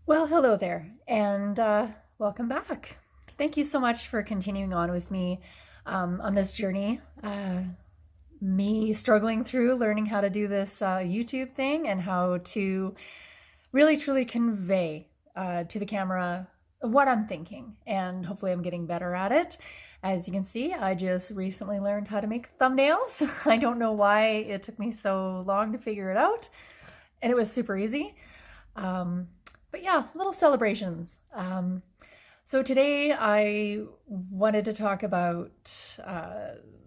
Well, hello there, and welcome back. Thank you so much for continuing on with me on this journey. Me struggling through learning how to do this YouTube thing and how to really truly convey to the camera what I'm thinking, and hopefully, I'm getting better at it. As you can see, I just recently learned how to make thumbnails. I don't know why it took me so long to figure it out, and it was super easy. Um, but yeah, little celebrations. So today I wanted to talk about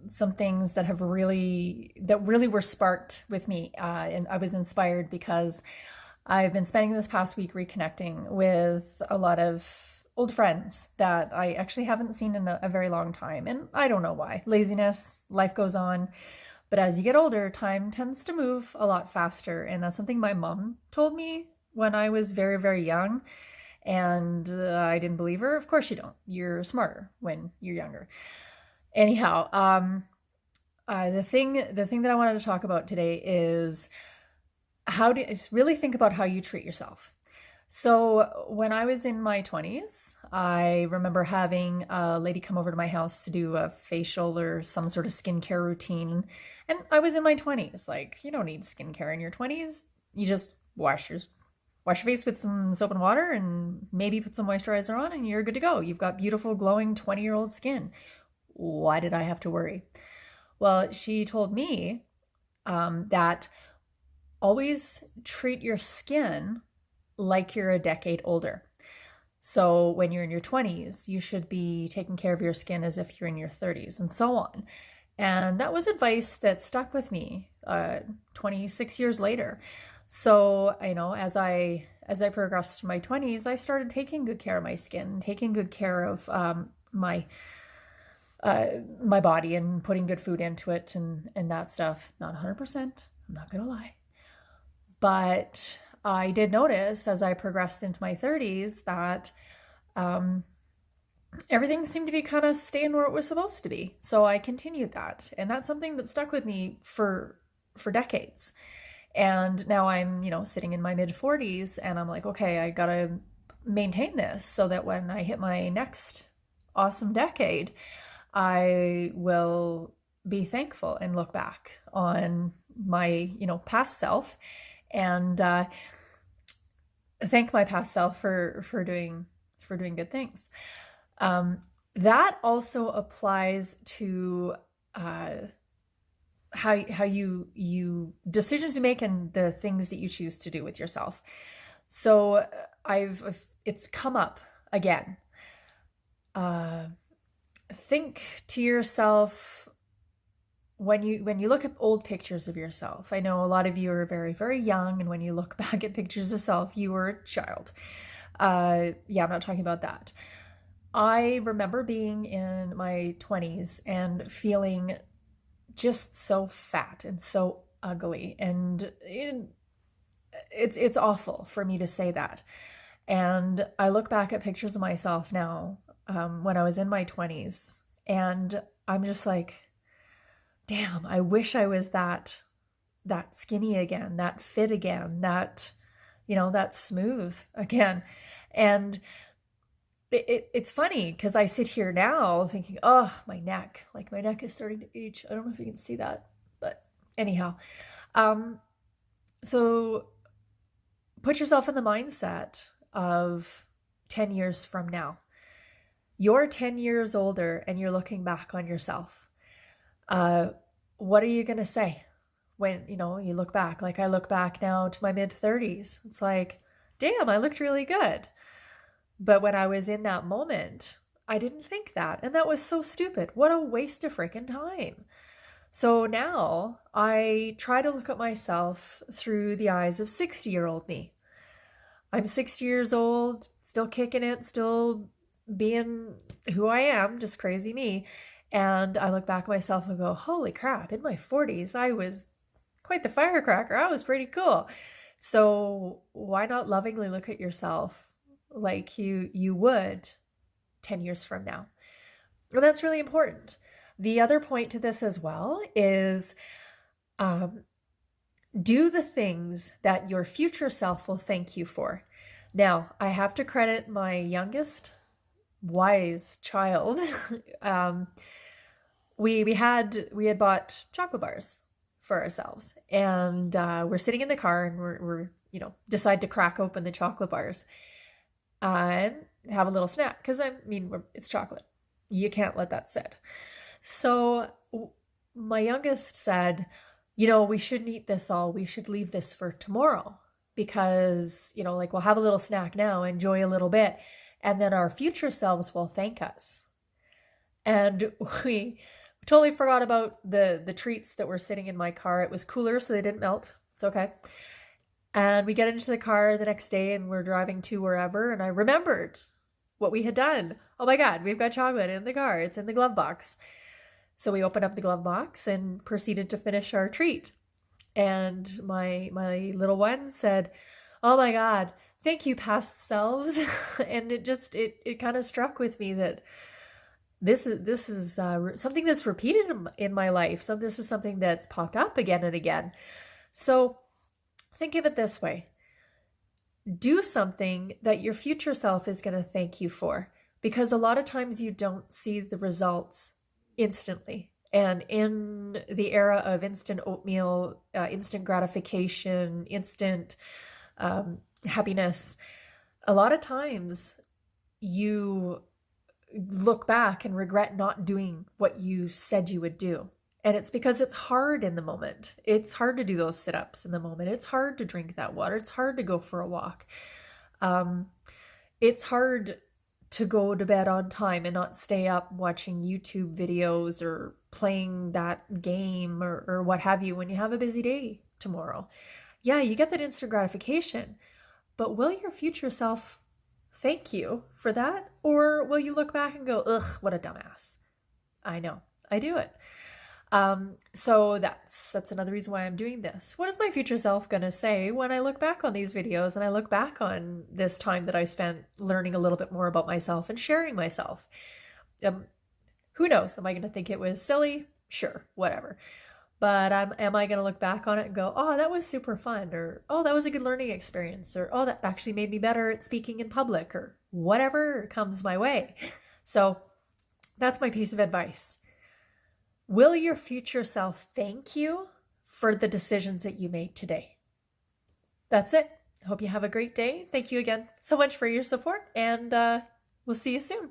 some things that really were sparked with me, and I was inspired because I've been spending this past week reconnecting with a lot of old friends that I actually haven't seen in a very long time, and I don't know why. Laziness, life goes on. But as you get older, time tends to move a lot faster. And that's something my mom told me when I was very, very young. And I didn't believe her. Of course you don't. You're smarter when you're younger. Anyhow, the thing that I wanted to talk about today is how to really think about how you treat yourself. So when I was in my 20s, I remember having a lady come over to my house to do a facial or some sort of skincare routine. And I was in my 20s. Like, you don't need skincare in your 20s. You just wash your face with some soap and water and maybe put some moisturizer on and you're good to go. You've got beautiful glowing 20-year-old skin. Why did I have to worry? Well, she told me that always treat your skin like you're a decade older. So when you're in your 20s, you should be taking care of your skin as if you're in your 30s and so on. And that was advice that stuck with me 26 years later. So, as I progressed through my 20s, I started taking good care of my skin, taking good care of my my body and putting good food into it and that stuff. Not 100%, I'm not going to lie. But I did notice as I progressed into my 30s that um, everything seemed to be kind of staying where it was supposed to be. So I continued that. And that's something that stuck with me for decades. And now I'm, sitting in my mid 40s and I'm like, okay, I got to maintain this so that when I hit my next awesome decade, I will be thankful and look back on my, past self and thank my past self for doing good things. Um, that also applies to how you decisions you make and the things that you choose to do with yourself. So it's come up again. Think to yourself when you look at old pictures of yourself. I know a lot of you are very, very young, and when you look back at pictures of yourself, you were a child. Yeah, I'm not talking about that. I remember being in my 20s and feeling just so fat and so ugly, and it's awful for me to say that. And I look back at pictures of myself now, when I was in my 20s, and I'm just like, damn, I wish I was that skinny again, that fit again, that smooth again. And it's funny because I sit here now thinking, oh, my neck is starting to age. I don't know if you can see that, but anyhow. Um, so put yourself in the mindset of 10 years from now. You're 10 years older and you're looking back on yourself. What are you going to say when, you look back? Like I look back now to my mid 30s. It's like, damn, I looked really good. But when I was in that moment, I didn't think that. And that was so stupid. What a waste of freaking time. So now I try to look at myself through the eyes of 60-year-old me. I'm 60 years old, still kicking it, still being who I am, just crazy me. And I look back at myself and go, holy crap, in my 40s, I was quite the firecracker. I was pretty cool. So why not lovingly look at yourself like you would 10 years from now? And that's really important. The other point to this as well is do the things that your future self will thank you for. Now, I have to credit my youngest wise child. um, we had bought chocolate bars for ourselves, and we're sitting in the car, and we're decide to crack open the chocolate bars and have a little snack, because I mean it's chocolate. You can't let that sit. So my youngest said, we shouldn't eat this all. We should leave this for tomorrow, because, like, we'll have a little snack now, enjoy a little bit, and then our future selves will thank us. And we totally forgot about the treats that were sitting in my car. It was cooler, so they didn't melt. It's okay. And we get into the car the next day, and we're driving to wherever, and I remembered what we had done. Oh my God, we've got chocolate in the car. It's in the glove box. So we opened up the glove box and proceeded to finish our treat. And my little one said, "Oh my God, thank you, past selves." And it kind of struck with me that this is something that's repeated in my life. So this is something that's popped up again and again. So think of it this way. Do something that your future self is going to thank you for, because a lot of times you don't see the results instantly. And in the era of instant oatmeal, instant gratification, instant happiness, a lot of times you look back and regret not doing what you said you would do. And it's because it's hard in the moment. It's hard to do those sit-ups in the moment. It's hard to drink that water. It's hard to go for a walk. It's hard to go to bed on time and not stay up watching YouTube videos or playing that game or what have you when you have a busy day tomorrow. Yeah, you get that instant gratification, but will your future self thank you for that? Or will you look back and go, ugh, what a dumbass? I know, I do it. So that's another reason why I'm doing this. What is my future self going to say when I look back on these videos and I look back on this time that I spent learning a little bit more about myself and sharing myself? Who knows? Am I going to think it was silly? Sure, whatever. But am I going to look back on it and go, oh, that was super fun, or oh, that was a good learning experience, or oh, that actually made me better at speaking in public, or whatever comes my way. So that's my piece of advice. Will your future self thank you for the decisions that you made today? That's it. I hope you have a great day. Thank you again so much for your support, and we'll see you soon.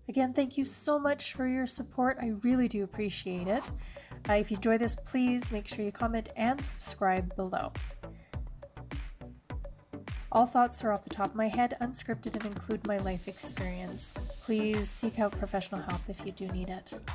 Again, thank you so much for your support. I really do appreciate it. If you enjoy this, please make sure you comment and subscribe below. All thoughts are off the top of my head, unscripted, and include my life experience. Please seek out professional help if you do need it.